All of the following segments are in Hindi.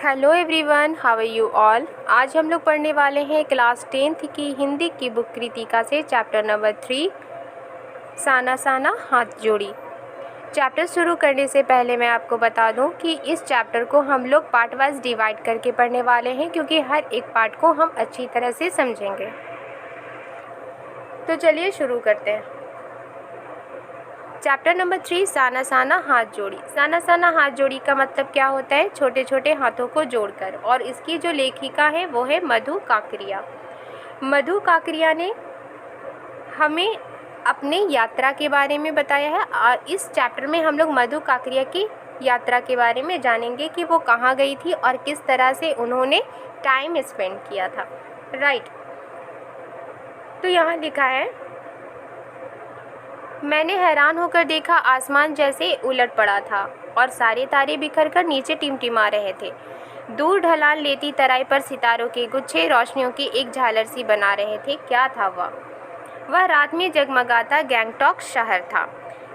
Hello everyone, how are you all. आज हम लोग पढ़ने वाले हैं क्लास 10th की हिंदी की बुक कृतिका से चैप्टर नंबर 3 साना साना हाथ जोड़ी। चैप्टर शुरू करने से पहले मैं आपको बता दूं कि इस चैप्टर को हम लोग पार्ट वाइज डिवाइड करके पढ़ने वाले हैं, क्योंकि हर एक पार्ट को हम अच्छी तरह से समझेंगे। तो चलिए शुरू करते हैं। चैप्टर नंबर 3 साना साना हाथ जोड़ी। साना साना हाथ जोड़ी का मतलब क्या होता है? छोटे छोटे हाथों को जोड़कर। और इसकी जो लेखिका है वो है मधु काकरिया। मधु काकरिया ने हमें अपने यात्रा के बारे में बताया है। इस चैप्टर में हम लोग मधु काकरिया की यात्रा के बारे में जानेंगे कि वो कहाँ गई थी और किस तरह से उन्होंने टाइम स्पेंड किया था। राइट। तो यहाँ लिखा है, मैंने हैरान होकर देखा आसमान जैसे उलट पड़ा था और सारे तारे बिखर कर नीचे टिमटिमा रहे थे। दूर ढलान लेती तराई पर सितारों के गुच्छे रोशनियों की एक झालर सी बना रहे थे। क्या था वह रात में जगमगाता गैंगटॉक शहर था।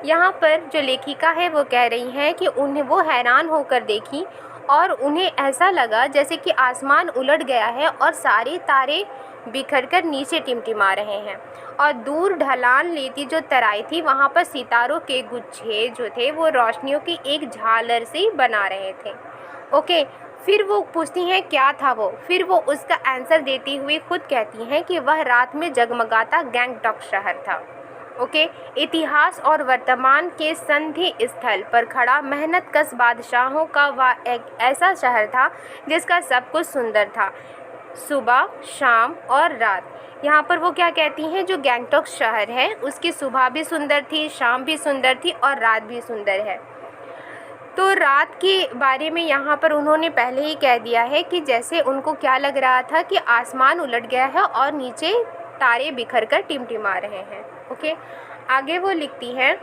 यहाँ पर जो लेखिका है वो कह रही हैं कि उन्हें वो हैरान होकर देखी और उन्हें ऐसा लगा जैसे कि आसमान उलट गया है और सारे तारे बिखर कर नीचे टिमटिमा रहे हैं। और दूर ढलान लेती जो तराई थी वहाँ पर सितारों के गुच्छे जो थे वो रोशनियों की एक झालर से बना रहे थे। ओके, फिर वो पूछती हैं क्या था वो। फिर वो उसका आंसर देती हुई खुद कहती हैं कि वह रात में जगमगाता गैंगटॉक शहर था। ओके, इतिहास और वर्तमान के संधि स्थल पर खड़ा मेहनतकश बादशाहों का वह एक ऐसा शहर था जिसका सब कुछ सुंदर था, सुबह, शाम और रात। यहाँ पर वो क्या कहती हैं, जो गैंगटॉक शहर है उसकी सुबह भी सुंदर थी, शाम भी सुंदर थी और रात भी सुंदर है। तो रात के बारे में यहाँ पर उन्होंने पहले ही कह दिया है कि जैसे उनको क्या लग रहा था कि आसमान उलट गया है और नीचे तारे बिखर कर टिमटिमा रहे हैं। ओके, आगे वो लिखती हैं,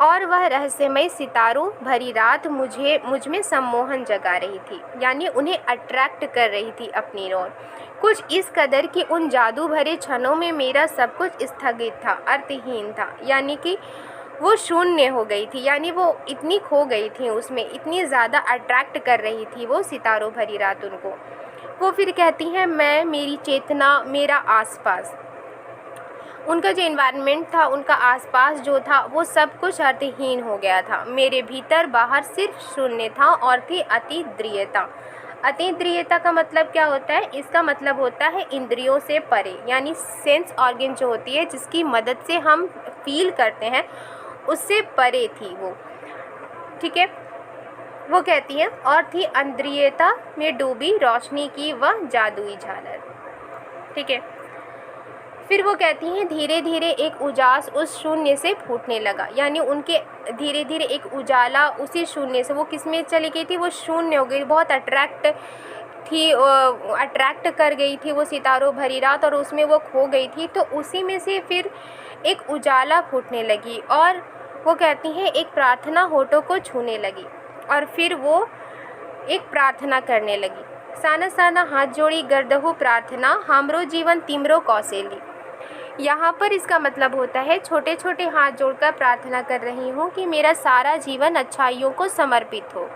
और वह रहस्यमय सितारों भरी रात मुझ में सम्मोहन जगा रही थी, यानी उन्हें अट्रैक्ट कर रही थी अपनी ओर। कुछ इस कदर कि उन जादू भरे क्षणों में मेरा सब कुछ स्थगित था, अर्थहीन था, यानी कि वो शून्य हो गई थी, यानी वो इतनी खो गई थी उसमें, इतनी ज़्यादा अट्रैक्ट कर रही थी वो सितारों भरी रात उनको। वो फिर कहती हैं, मैं, मेरी चेतना, मेरा आसपास, उनका जो एनवायरनमेंट था, उनका आसपास जो था वो सब कुछ अर्थहीन हो गया था। मेरे भीतर बाहर सिर्फ शून्य था और थी अतीन्द्रियता। अतीन्द्रियता का मतलब क्या होता है? इसका मतलब होता है इंद्रियों से परे, यानी सेंस ऑर्गन जो होती है जिसकी मदद से हम फील करते हैं, उससे परे थी वो। ठीक है, वो कहती है, और थी अंद्रियता में डूबी रोशनी की वह जादुई झालर। ठीक है, फिर वो कहती हैं, धीरे धीरे एक उजास उस शून्य से फूटने लगा, यानी उनके धीरे धीरे एक उजाला उसी शून्य से, वो किस में चली गई थी, वो शून्य हो गई, बहुत अट्रैक्ट थी, अट्रैक्ट कर गई थी वो सितारों भरी रात और उसमें वो खो गई थी। तो उसी में से फिर एक उजाला फूटने लगी और वो कहती हैं एक प्रार्थना होठों को छूने लगी और फिर वो एक प्रार्थना करने लगी, साना साना हाथ जोड़ी गर्दहु प्रार्थना, हमरो जीवन तिमरो कौशेली। यहाँ पर इसका मतलब होता है छोटे छोटे हाथ जोड़कर प्रार्थना कर रही हूँ कि मेरा सारा जीवन अच्छाइयों को समर्पित हो।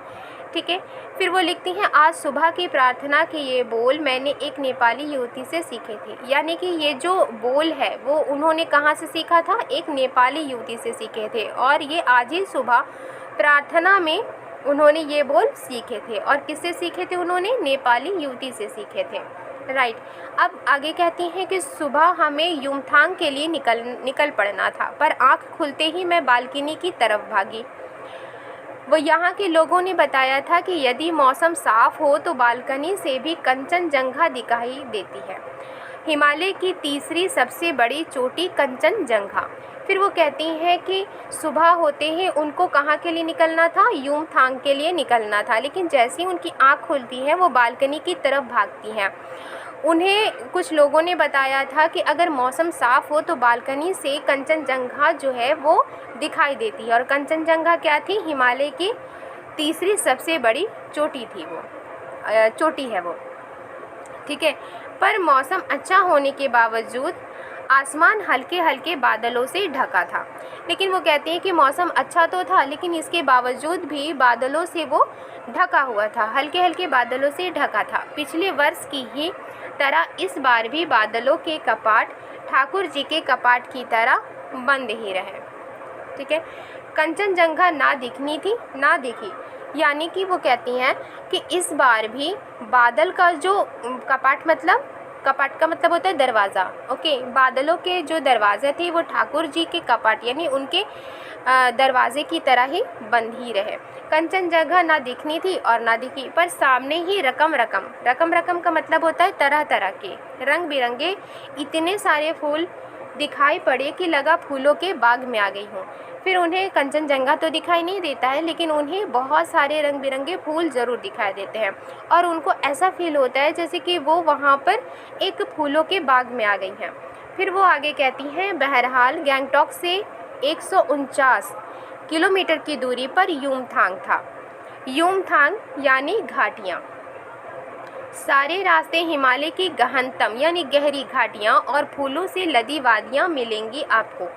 ठीक है, फिर वो लिखती हैं, आज सुबह की प्रार्थना के ये बोल मैंने एक नेपाली युवती से सीखे थे, यानी कि ये जो बोल है वो उन्होंने कहाँ से सीखा था? एक नेपाली युवती से सीखे थे और ये आज ही सुबह प्रार्थना में उन्होंने ये बोल सीखे थे। और किससे सीखे थे उन्होंने? नेपाली युवती से सीखे थे। राइट। अब आगे कहती हैं कि सुबह हमें युमथांग के लिए निकल पड़ना था, पर आँख खुलते ही मैं बालकनी की तरफ भागी। वो यहाँ के लोगों ने बताया था कि यदि मौसम साफ हो तो बालकनी से भी कंचनजंगा दिखाई देती है, हिमालय की तीसरी सबसे बड़ी चोटी कंचनजंगा। फिर वो कहती हैं कि सुबह होते ही उनको कहाँ के लिए निकलना था? युमथांग के लिए निकलना था, लेकिन जैसे ही उनकी आँख खुलती है वो बालकनी की तरफ भागती हैं। उन्हें कुछ लोगों ने बताया था कि अगर मौसम साफ़ हो तो बालकनी से कंचनजंगा जो है वो दिखाई देती है, और कंचनजंगा क्या थी? हिमालय की तीसरी सबसे बड़ी चोटी थी वो, चोटी है वो। ठीक है, पर मौसम अच्छा होने के बावजूद आसमान हल्के हल्के बादलों से ढका था। लेकिन वो कहते हैं कि मौसम अच्छा तो था, लेकिन इसके बावजूद भी बादलों से वो ढका हुआ था, हल्के हल्के बादलों से ढका था। पिछले वर्ष की ही तरह इस बार भी बादलों के कपाट ठाकुर जी के कपाट की तरह बंद ही रहे। ठीक है, कंचनजंघा ना दिखनी थी ना दिखी, यानी कि वो कहती हैं कि इस बार भी बादल का जो कपाट, मतलब कपाट का मतलब होता है दरवाज़ा। ओके, बादलों के जो दरवाजे थे वो ठाकुर जी के कपाट यानी उनके दरवाजे की तरह ही बंद ही रहे। कंचनजंघा ना दिखनी थी और ना दिखी, पर सामने ही रकम रकम, रकम रकम का मतलब होता है तरह तरह के, रंग बिरंगे इतने सारे फूल दिखाई पड़े कि लगा फूलों के बाग में आ गई हूँ। फिर उन्हें कंचनजंघा तो दिखाई नहीं देता है, लेकिन उन्हें बहुत सारे रंग बिरंगे फूल ज़रूर दिखाई देते हैं और उनको ऐसा फील होता है जैसे कि वो वहाँ पर एक फूलों के बाग में आ गई हैं। फिर वो आगे कहती हैं, बहरहाल गैंगटॉक से 149 किलोमीटर की दूरी पर युमथांग था। युमथांग यानी घाटियाँ। सारे रास्ते हिमालय की गहनतम यानी गहरी घाटियाँ और फूलों से लदी वादियाँ मिलेंगी आपको।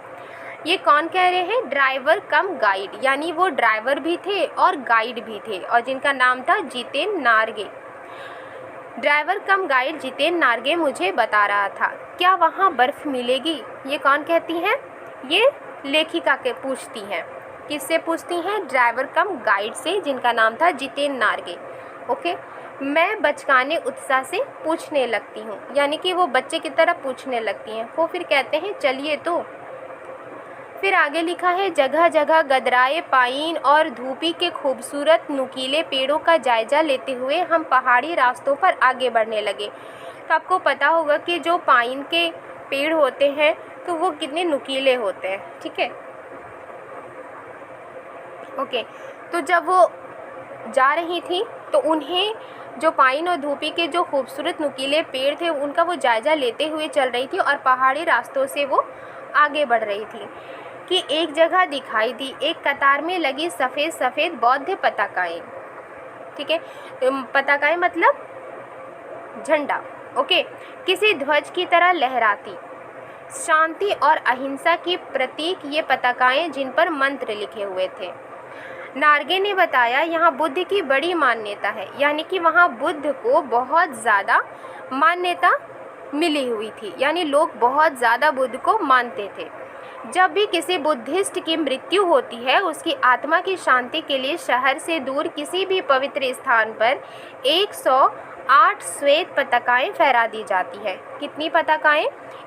ये कौन कह रहे हैं? ड्राइवर कम गाइड, यानी वो ड्राइवर भी थे और गाइड भी थे और जिनका नाम था जितेन नारगे। ड्राइवर कम गाइड जितेन नारगे मुझे बता रहा था, क्या वहाँ बर्फ़ मिलेगी? ये कौन कहती हैं? ये लेखिका के पूछती हैं। किससे पूछती हैं? ड्राइवर कम गाइड से, जिनका नाम था जितेन नारगे। ओके, मैं बचकाने उत्साह से पूछने लगती हूँ, यानी कि वो बच्चे की तरह पूछने लगती हैं। वो फिर कहते हैं, चलिए तो। फिर आगे लिखा है, जगह जगह गदराए पाइन और धूपी के खूबसूरत नुकीले पेड़ों का जायजा लेते हुए हम पहाड़ी रास्तों पर आगे बढ़ने लगे। तो आपको पता होगा कि जो पाइन के पेड़ होते हैं तो वो कितने नुकीले होते हैं। ठीक है, ओके। तो जब वो जा रही थी तो उन्हें जो पाइन और धूपी के जो खूबसूरत नुकीले पेड़ थे उनका वो जायजा लेते हुए चल रही थी और पहाड़ी रास्तों से वो आगे बढ़ रही थी कि एक जगह दिखाई दी एक कतार में लगी सफ़ेद सफ़ेद बौद्ध पताकाएं। ठीक है, पताकाएं मतलब झंडा। ओके, किसी ध्वज की तरह लहराती, शांति और अहिंसा की प्रतीक ये पताकाएं जिन पर मंत्र लिखे हुए थे। नारगे ने बताया, यहाँ बुद्ध की बड़ी मान्यता है, यानी कि वहाँ बुद्ध को बहुत ज़्यादा मान्यता मिली हुई थी, यानी लोग बहुत ज़्यादा बुद्ध को मानते थे। जब भी किसी बुद्धिस्ट की मृत्यु होती है, उसकी आत्मा की शांति के लिए शहर से दूर किसी भी पवित्र स्थान पर 108 श्वेत पताकाएं फहरा दी जाती है। कितनी पताकाएं?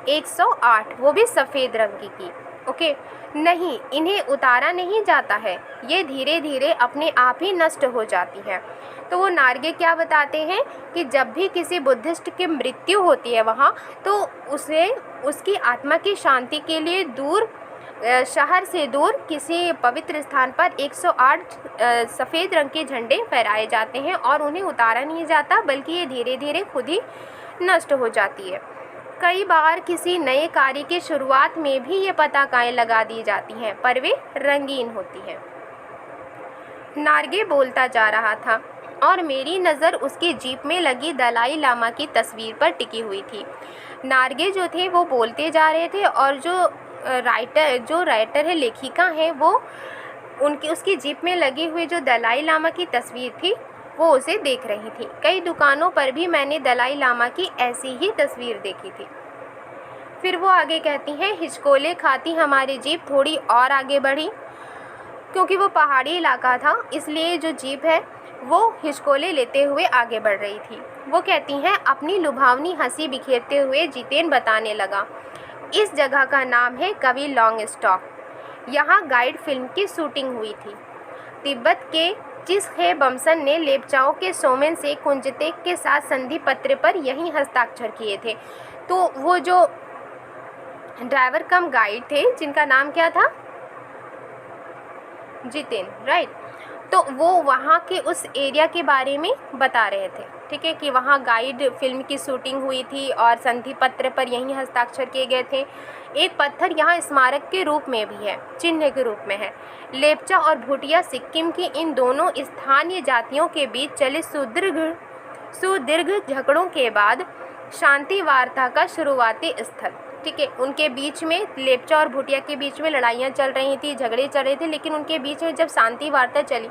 108, वो भी सफ़ेद रंग की। ओके, नहीं, इन्हें उतारा नहीं जाता है, ये धीरे धीरे अपने आप ही नष्ट हो जाती हैं। तो वो नारगे क्या बताते हैं कि जब भी किसी बुद्धिस्ट की मृत्यु होती है वहाँ, तो उसे उसकी आत्मा की शांति के लिए दूर शहर से दूर किसी पवित्र स्थान पर 108 सफ़ेद रंग के झंडे फहराए जाते हैं और उन्हें उतारा नहीं जाता, बल्कि ये धीरे धीरे खुद ही नष्ट हो जाती है। कई बार किसी नए कार्य की शुरुआत में भी ये पताकाएं लगा दी जाती हैं, पर वे रंगीन होती हैं। नारगे बोलता जा रहा था और मेरी नज़र उसकी जीप में लगी दलाई लामा की तस्वीर पर टिकी हुई थी। नारगे जो थे वो बोलते जा रहे थे और जो राइटर है, लेखिका है, वो उसकी जीप में लगी हुई जो दलाई लामा की तस्वीर थी वो उसे देख रही थी। कई दुकानों पर भी मैंने दलाई लामा की ऐसी ही तस्वीर देखी थी। फिर वो आगे कहती हैं, हिचकोले खाती हमारी जीप थोड़ी और आगे बढ़ी। क्योंकि वो पहाड़ी इलाका था, इसलिए जो जीप है वो हिचकोले लेते हुए आगे बढ़ रही थी। वो कहती हैं, अपनी लुभावनी हंसी बिखेरते हुए जितेन बताने लगा, इस जगह का नाम है कवि लॉन्गस्टॉक। यहाँ गाइड फिल्म की शूटिंग हुई थी। तिब्बत के चिस्खे बमसन ने लेप्चाओं के सोमेन से कुंजतेक के साथ संधि पत्र पर यही हस्ताक्षर किए थे। तो वो जो ड्राइवर कम गाइड थे, जिनका नाम क्या था? जितेन, राइट। तो वो वहाँ के उस एरिया के बारे में बता रहे थे। ठीक है, कि वहाँ गाइड फिल्म की शूटिंग हुई थी और संधि पत्र पर यही हस्ताक्षर किए गए थे। एक पत्थर यहाँ स्मारक के रूप में भी है, चिन्ह के रूप में है। लेप्चा और भूटिया सिक्किम की इन दोनों स्थानीय जातियों के बीच चले सुदीर्घ झगड़ों के बाद शांति वार्ता का शुरुआती स्थल। ठीक है। उनके बीच में लेपचा और भूटिया के बीच में लड़ाइयाँ चल रही थी, झगड़े चल रहे थे, लेकिन उनके बीच में जब शांति वार्ता चली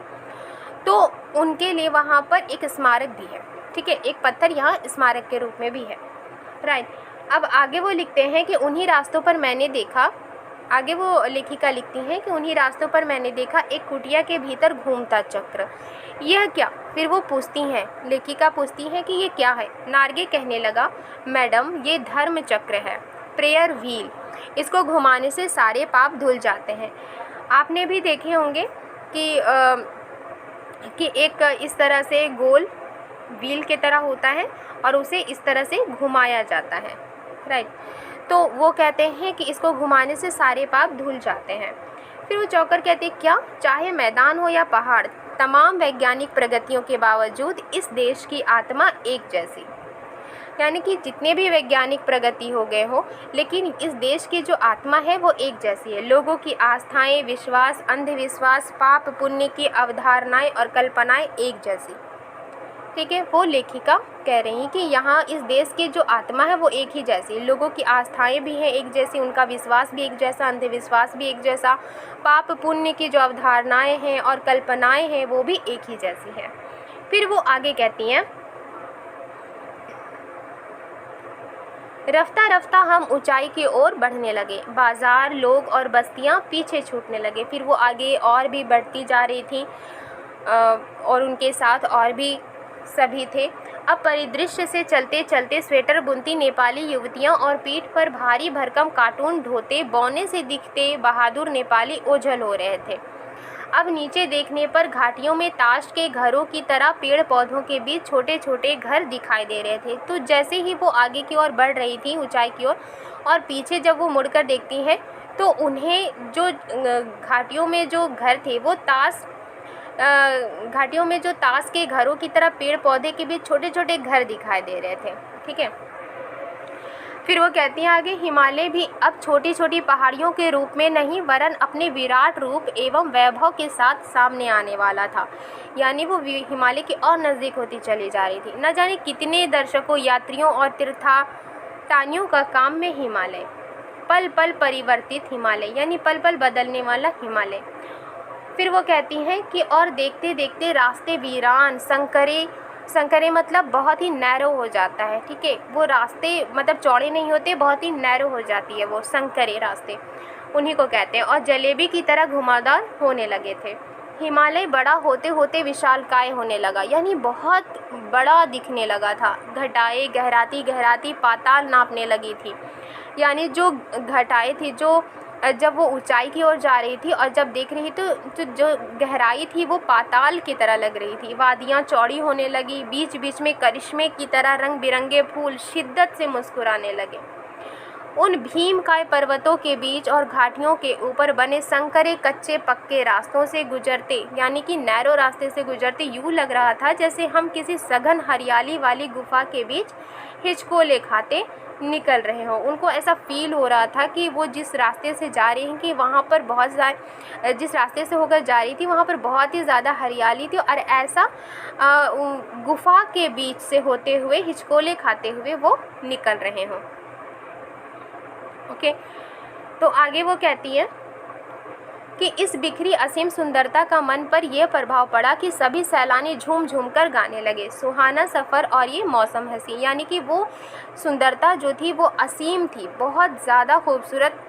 तो उनके लिए वहाँ पर एक स्मारक भी है, ठीक है। एक पत्थर यहाँ स्मारक के रूप में भी है, राइट। अब आगे वो लिखते हैं कि उन्हीं रास्तों पर मैंने देखा, आगे वो लेखिका लिखती हैं कि उन्हीं रास्तों पर मैंने देखा एक कुटिया के भीतर घूमता चक्र। यह क्या? फिर वो पूछती हैं, लेखिका पूछती हैं कि ये क्या है। नार्गे कहने लगा, मैडम ये धर्म चक्र है, प्रेयर व्हील। इसको घुमाने से सारे पाप धुल जाते हैं। आपने भी देखे होंगे कि एक इस तरह से गोल व्हील की तरह होता है और उसे इस तरह से घुमाया जाता है, राइट। तो वो कहते हैं कि इसको घुमाने से सारे पाप धुल जाते हैं। फिर वो चौकर कहते हैं, क्या? चाहे मैदान हो या पहाड़, तमाम वैज्ञानिक प्रगतियों के बावजूद इस देश की आत्मा एक जैसी। यानी कि जितने भी वैज्ञानिक प्रगति हो गए हो, लेकिन इस देश की जो आत्मा है वो एक जैसी है। लोगों की आस्थाएं, विश्वास, अंधविश्वास, पाप पुण्य की अवधारणाएं और कल्पनाएं एक जैसी, ठीक है। वो लेखिका कह रही हैं कि यहाँ इस देश की जो आत्मा है वो एक ही जैसी, लोगों की आस्थाएं भी हैं एक जैसी, उनका विश्वास भी एक जैसा, अंधविश्वास भी एक जैसा, पाप पुण्य की जो अवधारणाएं हैं और कल्पनाएं हैं वो भी एक ही जैसी हैं। फिर वो आगे कहती हैं, रफ्ता रफ्ता हम ऊंचाई की ओर बढ़ने लगे, बाजार, लोग और बस्तियां पीछे छूटने लगे। फिर वो आगे और भी बढ़ती जा रही थी और उनके साथ और भी सभी थे। अब परिदृश्य से चलते चलते स्वेटर बुनती नेपाली युवतियां और पीठ पर भारी भरकम कार्टून ढोते बौने से दिखते बहादुर नेपाली ओझल हो रहे थे। अब नीचे देखने पर घाटियों में ताश के घरों की तरह पेड़ पौधों के बीच छोटे छोटे घर दिखाई दे रहे थे। तो जैसे ही वो आगे की ओर बढ़ रही थी ऊंचाई की ओर, और पीछे जब वो मुड़कर देखती हैं तो उन्हें जो घाटियों में जो घर थे वो घाटियों में जो ताश के घरों की तरह पेड़ पौधे के बीच छोटे छोटे घर दिखाई दे रहे थे, ठीक है। फिर वो कहती हैं आगे, हिमालय भी अब छोटी छोटी पहाड़ियों के रूप में नहीं वरन अपने विराट रूप एवं वैभव के साथ सामने आने वाला था। यानी वो हिमालय की और नज़दीक होती चली जा रही थी। न जाने कितने दर्शकों, यात्रियों और तीर्थाटनियों का काम में हिमालय, पल पल परिवर्तित हिमालय, यानी पल पल बदलने वाला हिमालय। फिर वो कहती हैं कि और देखते देखते रास्ते वीरान, संकरे मतलब बहुत ही नैरो हो जाता है, ठीक है। वो रास्ते मतलब चौड़े नहीं होते, बहुत ही नैरो हो जाती है वो संकरे रास्ते, उन्हीं को कहते हैं। और जलेबी की तरह घुमावदार होने लगे थे। हिमालय बड़ा होते होते विशालकाय होने लगा, यानी बहुत बड़ा दिखने लगा था। घटाएं गहराती गहराती पाताल नापने लगी थी। यानी जो घटाएं थी, जो जब वो ऊंचाई की ओर जा रही थी और जब देख रही तो जो गहराई थी वो पाताल की तरह लग रही थी। वादियाँ चौड़ी होने लगी, बीच बीच में करिश्मे की तरह रंग बिरंगे फूल शिद्दत से मुस्कुराने लगे। उन भीमकाय पर्वतों के बीच और घाटियों के ऊपर बने संकरे कच्चे पक्के रास्तों से गुजरते, यानी कि नैरो रास्ते से गुजरते, यूँ लग रहा था जैसे हम किसी सघन हरियाली वाली गुफा के बीच हिचकोले खाते निकल रहे हों। उनको ऐसा फील हो रहा था कि वो जिस रास्ते से जा रही हैं कि वहाँ पर जिस रास्ते से होकर जा रही थी वहाँ पर बहुत ही ज़्यादा हरियाली थी, और ऐसा गुफा के बीच से होते हुए हिचकोले खाते हुए वो निकल रहे हों। ओके, तो आगे वो कहती है कि इस बिखरी असीम सुंदरता का मन पर यह प्रभाव पड़ा कि सभी सैलानी झूम झूम कर गाने लगे, सुहाना सफ़र और ये मौसम हंसी। यानी कि वो सुंदरता जो थी वो असीम थी, बहुत ज़्यादा खूबसूरत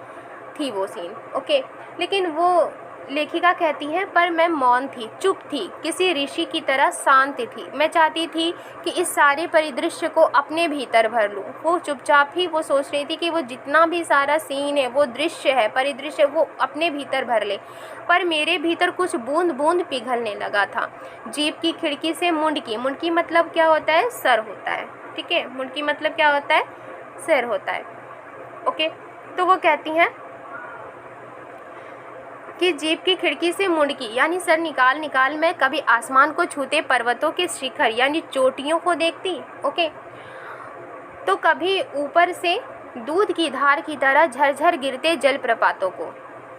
थी वो सीन। ओके, लेकिन वो लेखिका कहती हैं पर मैं मौन थी, चुप थी, किसी ऋषि की तरह शांत थी। मैं चाहती थी कि इस सारे परिदृश्य को अपने भीतर भर लूँ। वो चुपचाप ही वो सोच रही थी कि वो जितना भी सारा सीन है, वो दृश्य है, परिदृश्य, वो अपने भीतर भर ले। पर मेरे भीतर कुछ बूंद बूंद पिघलने लगा था। जीप की खिड़की से मुंडकी, मुंडकी मतलब क्या होता है? सर होता है, ठीक है। मुंडकी मतलब क्या होता है? सर होता है। ओके, तो वो कहती हैं कि जीप की खिड़की से मुंडकी यानी सर निकाल निकाल मैं कभी आसमान को छूते पर्वतों के शिखर यानी चोटियों को देखती, ओके, तो कभी ऊपर से दूध की धार की तरह झरझर गिरते जलप्रपातों को,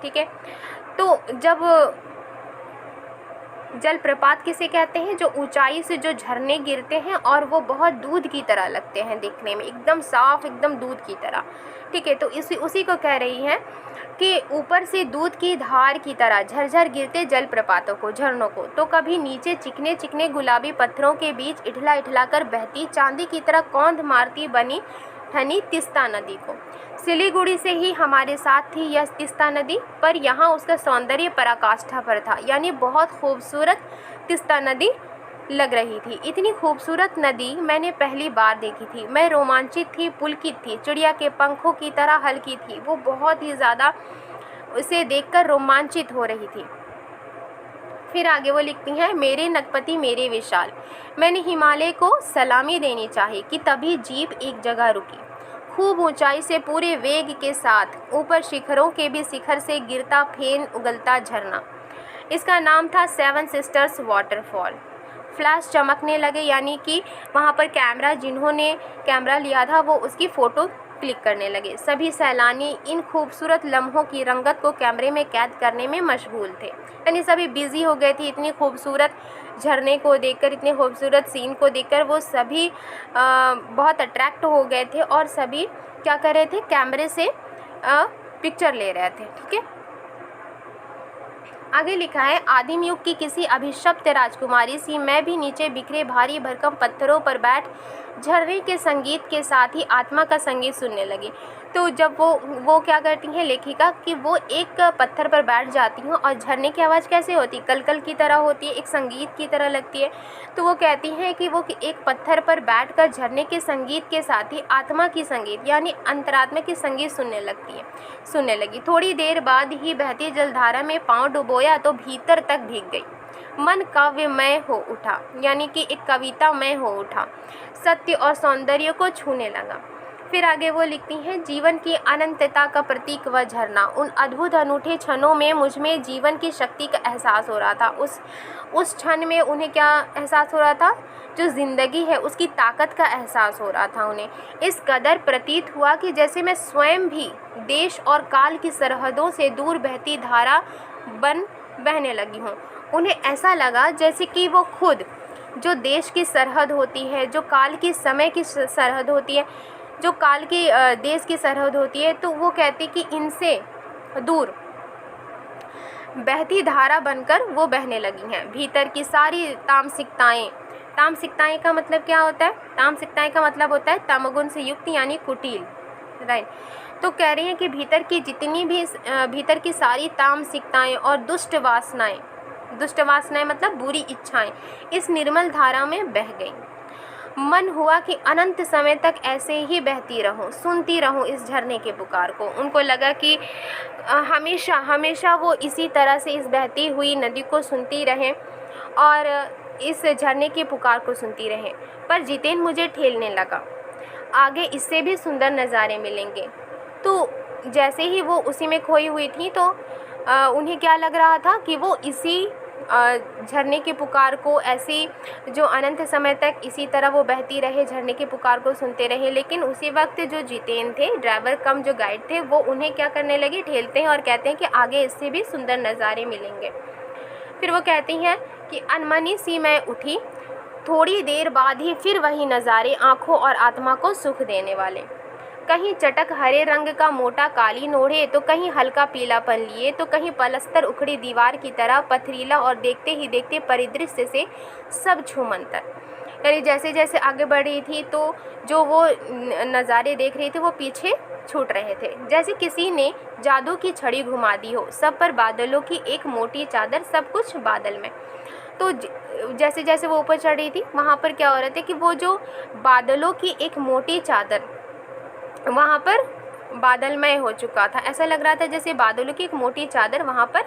ठीक है। तो जब जलप्रपात किसे कहते हैं? जो ऊंचाई से जो झरने गिरते हैं और वो बहुत दूध की तरह लगते हैं दिखने में, एकदम साफ, एकदम दूध की तरह। ठीक है, तो उसी को कह रही हैं कि ऊपर से दूध की धार की तरह झरझर गिरते जलप्रपातों को, झरनों को। तो कभी नीचे चिकने चिकने गुलाबी पत्थरों के बीच इठला इठला कर बहती चांदी की तरह कौंध मारती बनी ठनी तिस्ता नदी को। सिलीगुड़ी से ही हमारे साथ थी यह तिस्ता नदी, पर यहाँ उसका सौंदर्य पराकाष्ठा पर था, यानी बहुत खूबसूरत तिस्ता नदी लग रही थी। इतनी खूबसूरत नदी मैंने पहली बार देखी थी। मैं रोमांचित थी, पुलकित थी, चिड़िया के पंखों की तरह हल्की थी। वो बहुत ही ज़्यादा उसे देखकर रोमांचित हो रही थी। फिर आगे वो लिखती हैं, मेरे नगपति मेरे विशाल, मैंने हिमालय को सलामी देनी चाहिए कि तभी जीप एक जगह रुकी। खूब ऊंचाई से पूरे वेग के साथ ऊपर शिखरों के भी शिखर से गिरता फेन उगलता झरना। इसका नाम था सेवन सिस्टर्स वाटरफॉल। फ्लैश चमकने लगे, यानी कि वहाँ पर जिन्होंने कैमरा लिया था वो उसकी फ़ोटो क्लिक करने लगे। सभी सैलानी इन खूबसूरत लम्हों की रंगत को कैमरे में कैद करने में मशगूल थे, यानी सभी बिज़ी हो गए थे। इतनी खूबसूरत झरने को देखकर, इतने खूबसूरत सीन को देखकर वो सभी बहुत अट्रैक्ट हो गए थे और सभी क्या कर रहे थे, कैमरे से पिक्चर ले रहे थे। ठीक है, आगे लिखा है, आदिम युग की किसी अभिशप्त राजकुमारी सी मैं भी नीचे बिखरे भारी भरकम पत्थरों पर बैठ झरने के संगीत के साथ ही आत्मा का संगीत सुनने लगी। तो जब वो क्या करती हैं लेखिका कि वो एक पत्थर पर बैठ जाती हैं और झरने की आवाज़ कैसे होती है, कलकल की तरह होती है, एक संगीत की तरह लगती है। तो वो कहती हैं कि वो एक पत्थर पर बैठकर झरने के संगीत के साथ ही आत्मा की संगीत यानी अंतरात्मा की संगीत सुनने लगी। थोड़ी देर बाद ही बहती जलधारा में पाँव डुबोया तो भीतर तक भीग गई। मन काव्यमय हो उठा, यानी कि एक कवितामय हो उठा, सत्य और सौंदर्य को छूने लगा। फिर आगे वो लिखती हैं, जीवन की अनंतता का प्रतीक व झरना। उन अद्भुत अनूठे क्षणों में मुझमें जीवन की शक्ति का एहसास हो रहा था। उस क्षण में उन्हें क्या एहसास हो रहा था? जो ज़िंदगी है उसकी ताकत का एहसास हो रहा था उन्हें। इस कदर प्रतीत हुआ कि जैसे मैं स्वयं भी देश और काल की सरहदों से दूर बहती धारा बहने लगी हूँ। उन्हें ऐसा लगा जैसे कि वो खुद जो देश की सरहद होती है, जो काल की समय की सरहद होती है, जो काल की देश की सरहद होती है, तो वो कहती कि इनसे दूर बहती धारा बनकर वो बहने लगी हैं। भीतर की सारी तामसिकताएं का मतलब क्या होता है? तामसिकताएं का मतलब होता है तमोगुण से युक्त यानी कुटिल, राइट। तो कह रही हैं कि भीतर की सारी तामसिकताएं और दुष्ट वासनाएं मतलब बुरी इच्छाएं इस निर्मल धारा में बह गईं। मन हुआ कि अनंत समय तक ऐसे ही बहती रहूं, सुनती रहूं इस झरने के पुकार को। उनको लगा कि हमेशा वो इसी तरह से इस बहती हुई नदी को सुनती रहें और इस झरने के पुकार को सुनती रहें। पर जितेन मुझे ठेलने लगा, आगे इससे भी सुंदर नज़ारे मिलेंगे। तो जैसे ही वो उसी में खोई हुई थी तो उन्हें क्या लग रहा था कि वो इसी झरने के पुकार को ऐसी जो अनंत समय तक इसी तरह वो बहती रहे, झरने के पुकार को सुनते रहे। लेकिन उसी वक्त जो जितेन थे, ड्राइवर कम जो गाइड थे, वो उन्हें क्या करने लगे, ठेलते हैं और कहते हैं कि आगे इससे भी सुंदर नज़ारे मिलेंगे। फिर वो कहती हैं कि अनमनी सी मैं उठी, थोड़ी देर बाद ही फिर वही नज़ारे आँखों और आत्मा को सुख देने वाले। कहीं चटक हरे रंग का मोटा कालीन ओढ़े तो कहीं हल्का पीलापन लिए तो कहीं पलस्तर उखड़ी दीवार की तरह पथरीला और देखते ही देखते परिदृश्य से सब छूमंतर। यानी जैसे जैसे आगे बढ़ रही थी तो जो वो नज़ारे देख रही थी वो पीछे छूट रहे थे, जैसे किसी ने जादू की छड़ी घुमा दी हो। सब पर बादलों की एक मोटी चादर, सब कुछ बादल में। तो जैसे जैसे वो ऊपर चढ़ रही थी वहाँ पर क्या हो रहा था कि वो जो बादलों की एक मोटी चादर वहाँ पर बादलमय हो चुका था। ऐसा लग रहा था जैसे बादलों की एक मोटी चादर वहाँ पर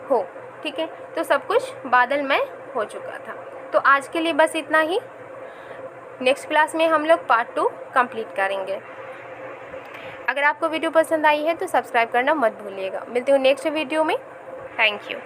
हो। ठीक है, तो सब कुछ बादलमय हो चुका था। तो आज के लिए बस इतना ही। नेक्स्ट क्लास में हम लोग पार्ट 2 कंप्लीट करेंगे। अगर आपको वीडियो पसंद आई है तो सब्सक्राइब करना मत भूलिएगा। मिलती हूँ नेक्स्ट वीडियो में। Thank you.